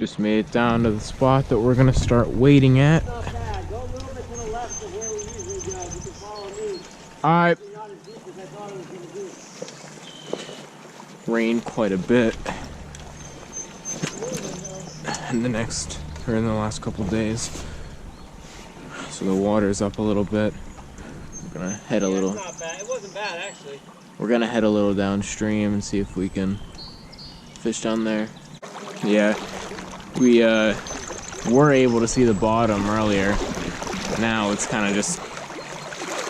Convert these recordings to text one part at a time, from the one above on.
Just made it down to the spot that we're gonna start waiting at. Not bad. Go a little bit to the left of where we usually go. You can follow me. Alright. Not as deep as I thought it was going to be. Rained quite a bit in the last couple days. So the water's up a little bit. We're gonna head a little. It's not bad. It wasn't bad actually. We're gonna head a little downstream and see if we can fish down there. Yeah, we were able to see the bottom earlier. Now it's kind of just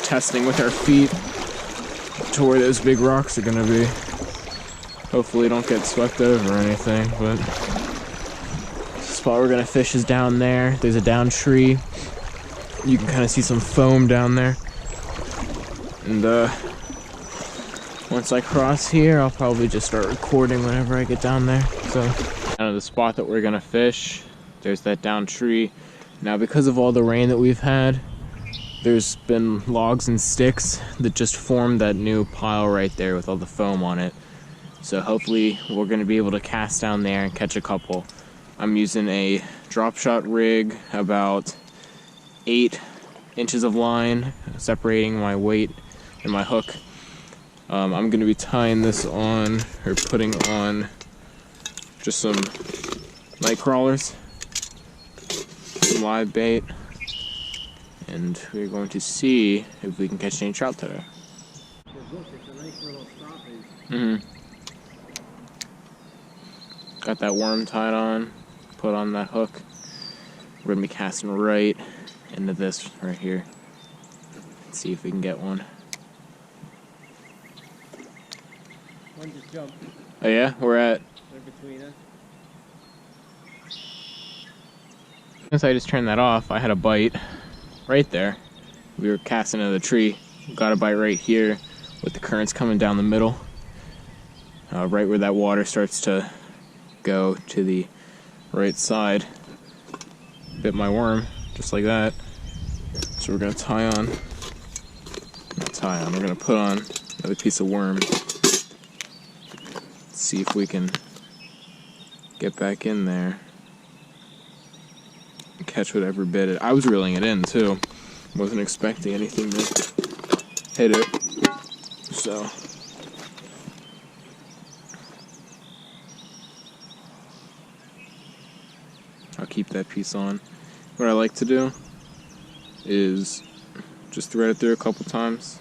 testing with our feet to where those big rocks are gonna be. Hopefully don't get swept over or anything, but the spot we're gonna fish is down there. There's a down tree. You can kind of see some foam down there. And once I cross here, I'll probably just start recording whenever I get down there. So, down to the spot that we're gonna fish, there's that down tree. Now, because of all the rain that we've had, there's been logs and sticks that just formed that new pile right there with all the foam on it. So hopefully we're gonna be able to cast down there and catch a couple. I'm using a drop shot rig, about 8 inches of line separating my weight and my hook. I'm gonna be tying this on, or putting on, just some night crawlers, some live bait, and we're going to see if we can catch any trout today. Got that worm tied on, put on that hook. We're gonna be casting right into this right here. Let's see if we can get one. One just jumped. Oh yeah, we're at. They're between us. Since I just turned that off, I had a bite right there. We were casting into the tree. Got a bite right here with the currents coming down the middle. Right where that water starts to go to the right side. Bit my worm, just like that. So we're gonna we're gonna put on another piece of worm. See if we can get back in there and catch whatever bit it. I was reeling it in too. Wasn't expecting anything to hit it. So I'll keep that piece on. What I like to do is just thread it through a couple times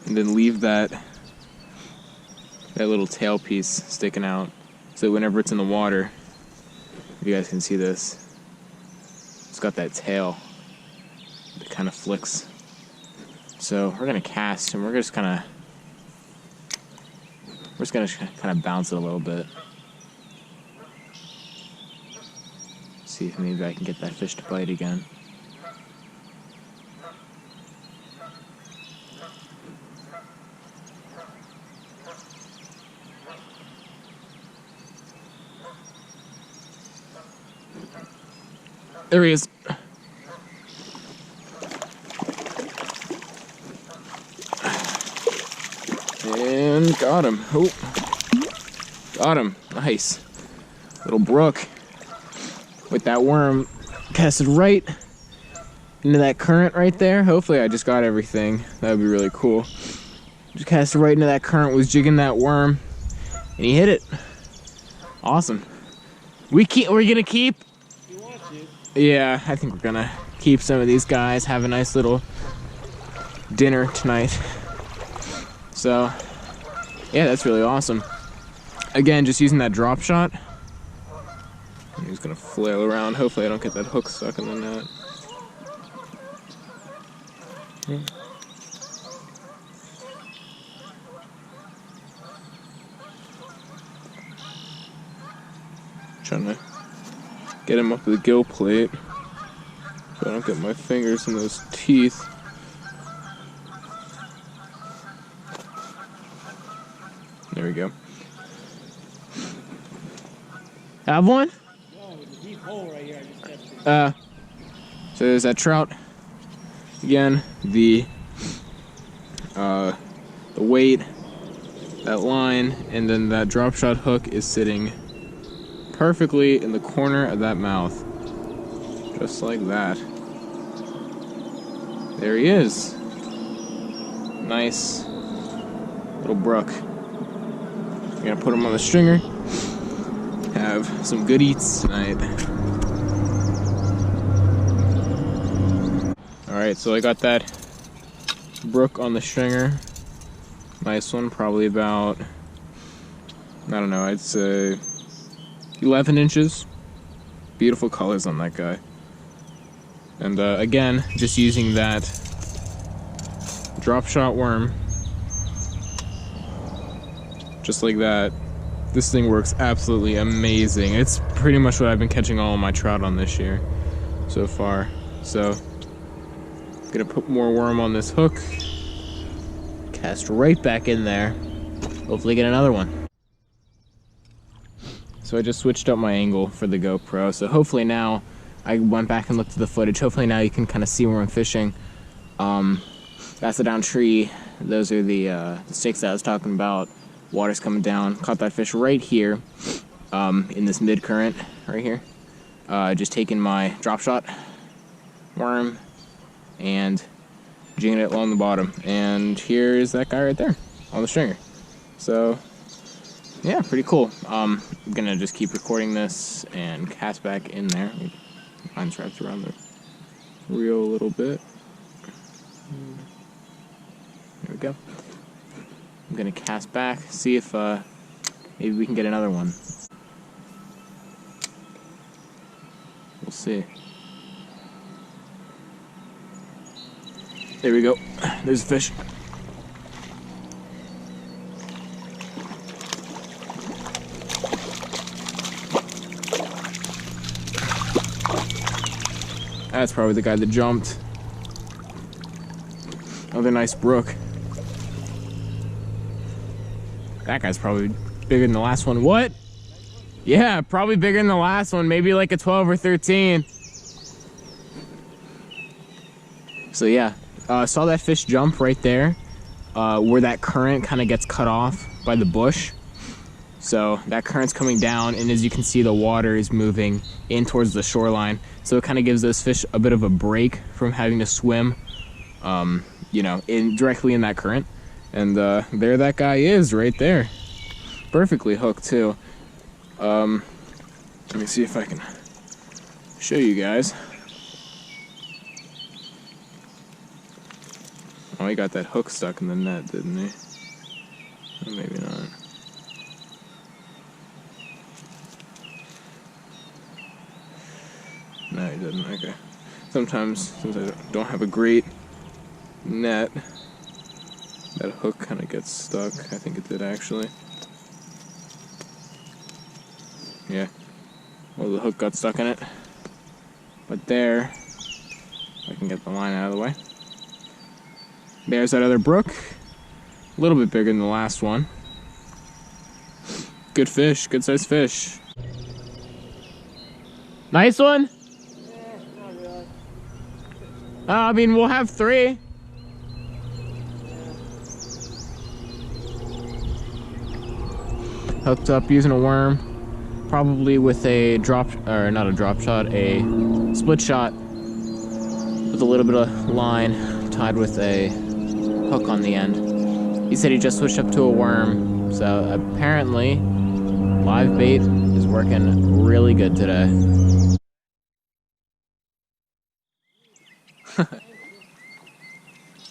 and then leave that little tail piece sticking out, so whenever it's in the water, if you guys can see this, it's got that tail that kind of flicks. So we're gonna cast and we're just gonna kind of bounce it a little bit. See if maybe I can get that fish to bite again. There he is. And got him. Oh, got him. Nice. Little brook. With that worm casted right into that current right there. Hopefully I just got everything. That would be really cool. Just casted right into that current, was jigging that worm, and he hit it. Awesome. We're gonna keep? You want to? Yeah, I think we're gonna keep some of these guys, have a nice little dinner tonight. So, yeah, that's really awesome. Again, just using that drop shot. I'm just gonna flail around. Hopefully I don't get that hook stuck in the net. Yeah. Trying to get him up to the gill plate so I don't get my fingers in those teeth. There we go. Have one? No, there's a deep hole right here. I just tested. So there's that trout. Again, the weight, that line, and then that drop shot hook is sitting perfectly in the corner of that mouth. Just like that. There he is. Nice little brook. I'm gonna put him on the stringer. Have some good eats tonight. Alright, so I got that brook on the stringer. Nice one, probably about, I don't know, I'd say 11 inches. Beautiful colors on that guy. And again, just using that drop shot worm. Just like that. This thing works absolutely amazing. It's pretty much what I've been catching all of my trout on this year so far. So, gonna put more worm on this hook. Cast right back in there. Hopefully get another one. So I just switched up my angle for the GoPro. So hopefully now, I went back and looked at the footage. Hopefully now you can kind of see where I'm fishing. That's the down tree. Those are the stakes that I was talking about. Water's coming down. Caught that fish right here in this mid current right here. Just taking my drop shot worm and jigging it along the bottom. And here's that guy right there on the stringer. So yeah, pretty cool. I'm gonna just keep recording this and cast back in there. Mine's wrapped around the reel a little bit. There we go. I'm gonna cast back, see if maybe we can get another one. We'll see. There we go. There's a fish. That's probably the guy that jumped. Another nice brook. That guy's probably bigger than the last one. What? Yeah, probably bigger than the last one. Maybe like a 12 or 13. So yeah, saw that fish jump right there, where that current kind of gets cut off by the bush. So that current's coming down, and as you can see, the water is moving in towards the shoreline. So it kind of gives those fish a bit of a break from having to swim, you know, directly in that current. And there that guy is right there. Perfectly hooked too. Let me see if I can show you guys. Oh, he got that hook stuck in the net, didn't he? Or maybe not. No, he didn't. Okay. Sometimes, since I don't have a great net, that hook kind of gets stuck. I think it did actually. Yeah. Well, the hook got stuck in it. But there, I can get the line out of the way. There's that other brook. A little bit bigger than the last one. Good fish, good sized fish. Nice one? Yeah, not really. I mean, we'll have 3. Hooked up using a worm, probably with a drop, or not a drop shot, a split shot with a little bit of line tied with a hook on the end. He said he just switched up to a worm, so apparently live bait is working really good today.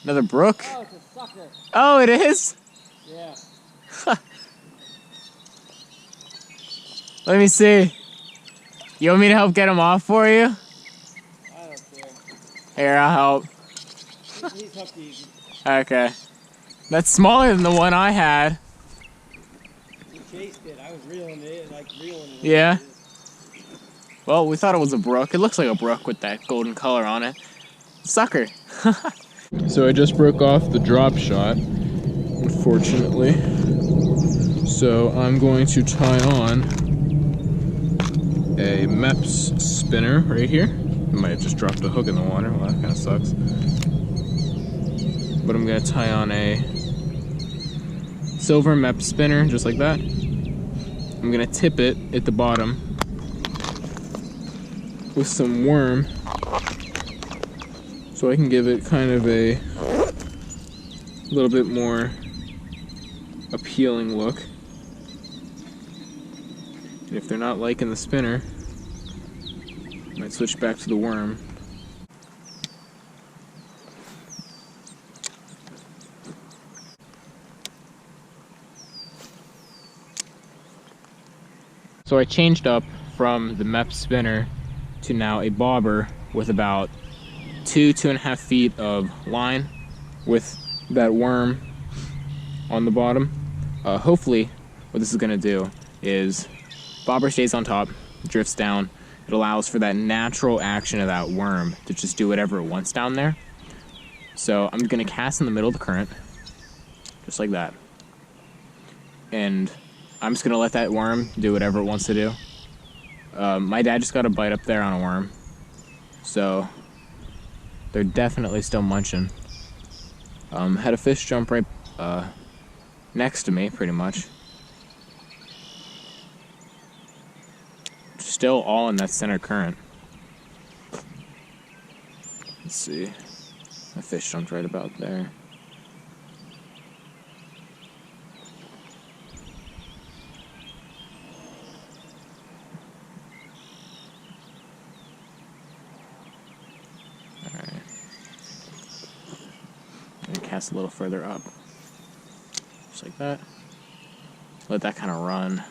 Another brook? Oh, it's a sucker. Oh, it is? Yeah. Let me see. You want me to help get him off for you? I don't care. Here, I'll help. He's hooked easy. Okay. That's smaller than the one I had. He chased it. I was reeling it, like reeling it. Yeah. Well, we thought it was a brook. It looks like a brook with that golden color on it. Sucker. So I just broke off the drop shot, unfortunately. So I'm going to tie on a MEPS spinner right here. I might have just dropped a hook in the water. Well, that kind of sucks. But I'm going to tie on a silver MEPS spinner, just like that. I'm going to tip it at the bottom with some worm so I can give it kind of a little bit more appealing look. And if they're not liking the spinner, I might switch back to the worm. So I changed up from the MEP spinner to now a bobber with about 2.5 feet of line with that worm on the bottom. Hopefully what this is going to do is bobber stays on top, drifts down. It allows for that natural action of that worm to just do whatever it wants down there. So I'm going to cast in the middle of the current, just like that. And I'm just going to let that worm do whatever it wants to do. My dad just got a bite up there on a worm. So they're definitely still munching. Had a fish jump right next to me, pretty much. Still all in that center current. Let's see. My fish jumped right about there. Cast a little further up, just like that. Let that kind of run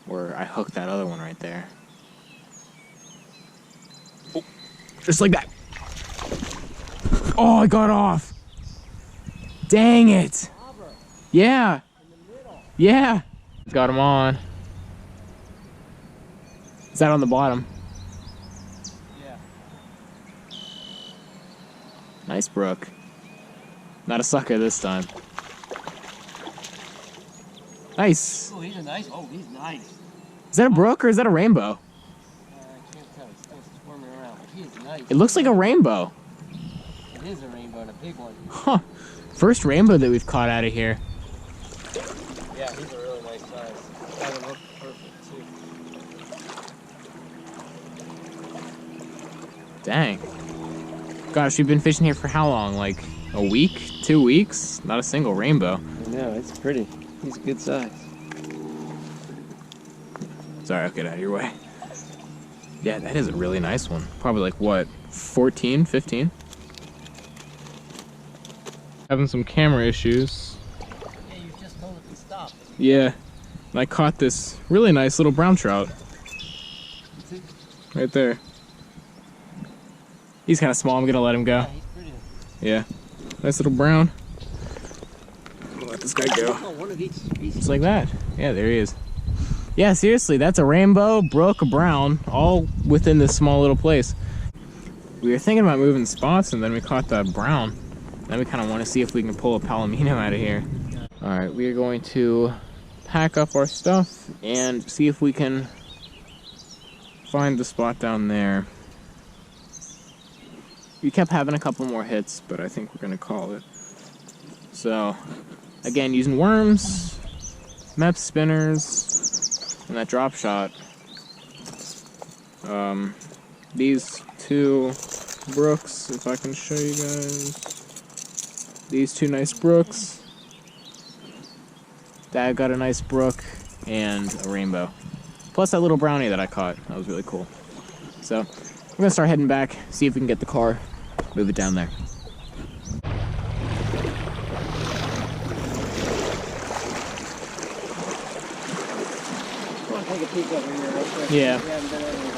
where I hooked that other one right there. Oh, just like that. Oh, I got off. Dang it. Yeah. Yeah. Got him on. Is that on the bottom? Nice brook. Not a sucker this time. Nice. Oh, he's a nice. Oh, he's nice. Is that a brook or is that a rainbow? I can't tell. It's still squirming around. But he's nice. It looks like a rainbow. It is a rainbow and a big one. Huh. First rainbow that we've caught out of here. Yeah, he's a really nice size. That would look perfect too. Dang. Gosh, we've been fishing here for how long? Like a week? 2 weeks? Not a single rainbow. I know, it's pretty. He's a good size. Sorry, I'll get out of your way. Yeah, that is a really nice one. Probably like what, 14, 15? Having some camera issues. Yeah, you just told it to stop. Yeah, and I caught this really nice little brown trout. Right there. He's kind of small, I'm gonna let him go. Yeah, he's pretty. Yeah, nice little brown. I'll let this guy go. Oh, one of each species. Just like that. Yeah, there he is. Yeah, seriously, that's a rainbow, brook, a brown, all within this small little place. We were thinking about moving spots, and then we caught the brown. Then we kind of want to see if we can pull a palomino out of here. All right, we are going to pack up our stuff and see if we can find the spot down there. We kept having a couple more hits, but I think we're gonna call it. So, again, using worms, MEP spinners, and that drop shot. These two brooks, if I can show you guys. These two nice brooks. Dad got a nice brook and a rainbow. Plus that little brownie that I caught. That was really cool. So, we're gonna start heading back, see if we can get the car, move it down there. I want to take a peek over here real quick. Yeah. We haven't been over here.